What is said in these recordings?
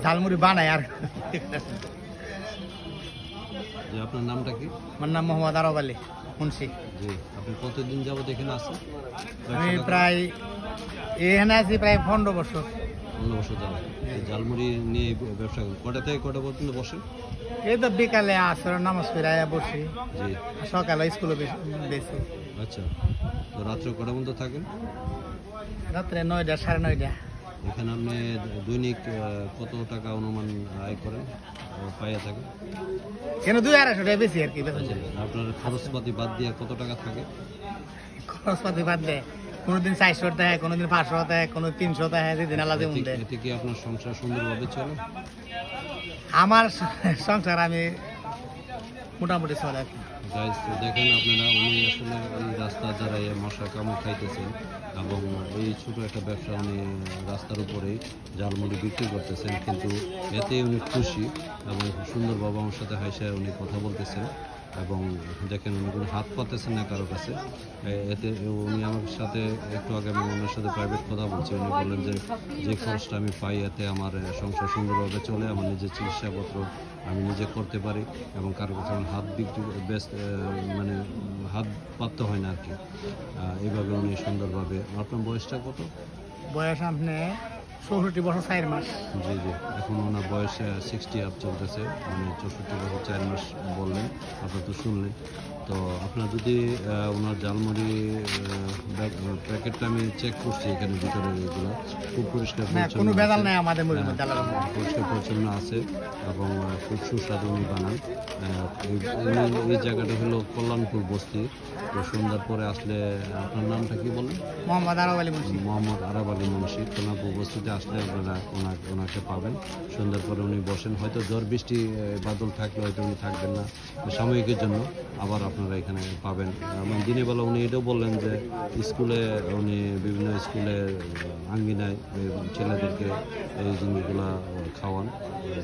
ঝালমুড়ি বানায় আর। যে আপনার নামটা কি? আমার নাম মোহাম্মদ আরব আলী মুন্সি। জি, আপনি কতদিন যাবত এখানে আছেন? আমি প্রায় এখানে আছি প্রায় 15 বছর। 15 বছর যাবত ঝালমুড়ি নিয়ে ব্যবসা করেন। কটা থেকে কটা পর্যন্ত বসেন? এই তো বিকালে আসর নামাজ পড়ে বসি, জি। সকালে স্কুলে বেশি। আচ্ছা, তো রাত্রে কটা পর্যন্ত থাকেন? রাত্রে 9টা 9:30। এখানে আপনি দৈনিক কত টাকা অনুমান আয় করেন, পাইয়া থাকেন? কেন 200-250 টাকা বেশি আর কি। আচ্ছা, আপনার খরচপাতি বাদ দিয়ে কত টাকা থাকে? খরচপাতি বাদ দেয় কোনোদিন 400 টাকা, কোনোদিন 500 টাকা, কোনো 300 টাকা, যেদিন আলাদা যেমন দেয়। এতে কি আপনার সংসার সুন্দরভাবে চলে? আমার সংসার আমি মোটামুটি চলে আর কি। গাইজ, দেখেন আপনারা, উনি আসলে এই রাস্তার দ্বারা মশা কামড় খাইতেছেন এবং এই ছোট একটা ব্যবসা উনি রাস্তার উপরেই ঝালমুড়ি বিক্রি করতেছেন, কিন্তু এতে উনি খুশি এবং সুন্দরভাবে আমার সাথে হাসে উনি কথা বলতেছেন এবং দেখেন উনি কোনো হাত পাতেছেন না কারো কাছে। এতে উনি আমার সাথে একটু আগে আমি ওনার সাথে প্রাইভেট কথা বলছি, উনি বললেন যে খরচটা আমি পাই এতে আমার সংসার সুন্দরভাবে চলে, আমার নিজের চিকিৎসাপত্র আমি নিজে করতে পারি এবং কারো কাছে আমার হাত বিক্রি মানে হাত পাততে হয় না আর কি। এইভাবে উনি সুন্দরভাবে। আপনার বয়সটা কত? বয়স আপনি 64 বছর 4 মাস। জি জি, এখন ওনার বয়স 60 আপ চলতেছে, মানে 64 বছর 4 মাস বললেন, আপনার তো শুনলেন। তো আপনার যদি ওনার ঝালমুড়ি প্যাকেটটা আমি চেক করছি, এখানে ভিতরে এগুলো খুব পরিষ্কার কোনো ভেজাল নাই আমাদের মুড়ির মধ্যে, পরিষ্কার পরিচ্ছন্ন আছে এবং খুব সুস্বাদু উনি বানান। এই জায়গাটা হলো কল্যাণপুর বস্তি। তো সন্ধ্যার পরে আসলে, আপনার নামটা কি বলেন? মোহাম্মদ আরব আলী মুন্সি। মোহাম্মদ আরব আলী মুন্সি। কল্যাণপুর বস্তিতে আসলে আপনারা ওনাকে পাবেন। সন্ধ্যার পরে উনি বসেন, হয়তো ঝড় বৃষ্টি বাদল থাকলে হয়তো উনি থাকবেন না, সাময়িকের জন্য আবার আপনারা এখানে পাবেন। মানে দিনের বেলা উনি এটাও বললেন যে স্কুলে উনি বিভিন্ন স্কুলে আঙ্গিনায় ছেলেদেরকে এই জিনিসগুলা খাওয়ান।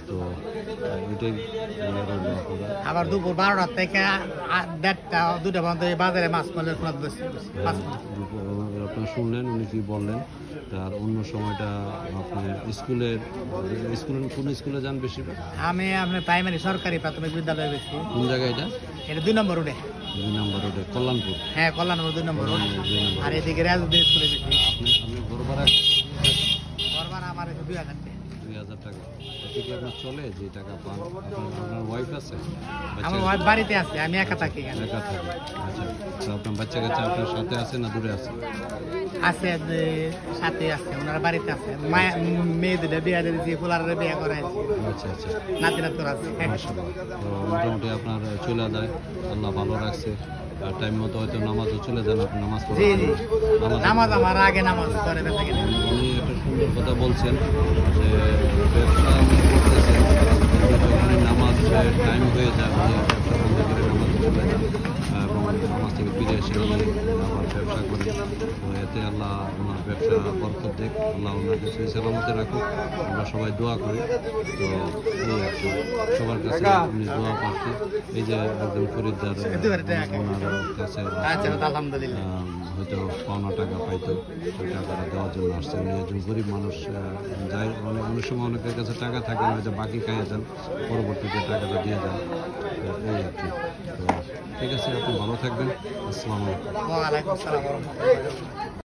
তো এটাই আবার দুপুর 12টা থেকে 1:30টা 2টা পর্যন্ত এই বাজারে মাছ মালের খোলা বসে। আপনারা শুনলেন উনি কি বললেন। তার অন্য সময়টা আপনার স্কুলের কোন স্কুলে যান বেশিরভাগ? আমি আপনার প্রাইমারি সরকারি প্রাথমিক বিদ্যালয়ে গেছি। কোন জায়গায় এটা? এটা 2 নম্বর রোডে। 2 নম্বর রোডে, কল্যাণপুর। হ্যাঁ, কল্যাণপুর 2 নম্বর রোড। আর এদিকে রাজউদ্দিন স্কুলে গেছি। আপনি ঘর ভাড়া আমার 2000 টাকা। 2000 টাকা। এতে কি আপনার চলে যে টাকা পান? আপনার ওয়াইফ আছে? আমার ওয়াইফ বাড়িতে আছে, আমি একা থাকি। একা থাকি। আচ্ছা, তো আপনার বাচ্চা কাচ্চা আপনার সাথে আছে না দূরে আছে? আছে, সাথে আছে, ওনারা বাড়িতে আছে। মেয়েদের বিয়ে দিয়েছি, পোলারের বিয়ে করাইছি। আচ্ছা আচ্ছা, নাতি নাতর আছে। মাশাআল্লাহ। তো মোটামুটি আপনার চলে যায়, আল্লাহ ভালো রাখছে। আর টাইম মতো হয়তো নামাজও চলে যান, আপনি নামাজ পড়েন? জি জি, নামাজ আমার আগে নামাজ পড়ে। উনি একটা সুন্দর কথা বলছেন যে ব্যবসা উনি করতেছেন, যখনই নামাজ টাইম হয়ে যায় উনি ব্যবসা বন্ধ করে নামাজে চলে যান এবং নামাজ থেকে ফিরে এসে উনি আবার ব্যবসা করেন। তো এতে আল্লাহ ওনার ব্যবসা বরকত দেখ, আল্লাহ ওনাকে সেই সালামতে রাখুক, আমরা সবাই দোয়া করি। তো এই আর কি, সবার কাছে উনি দোয়া প্রার্থী। এই যে একজন খরিদ্দার ওনার কাছে আলহামদুলিল্লাহ হয়তো পাওনা টাকা পাইতো, ওই টাকাটা দেওয়ার জন্য আসছে। উনি একজন গরিব মানুষ, যাই অনেক সময় অনেকের কাছে টাকা থাকে না, হয়তো বাকি খাইয়ে যান, পরবর্তীতে টাকাটা দিয়ে যান। এই আর কি। তো ঠিক আছে, আপনি ভালো থাকবেন। আসসালামু আলাইকুম। ওয়া আলাইকুম আসসালাম।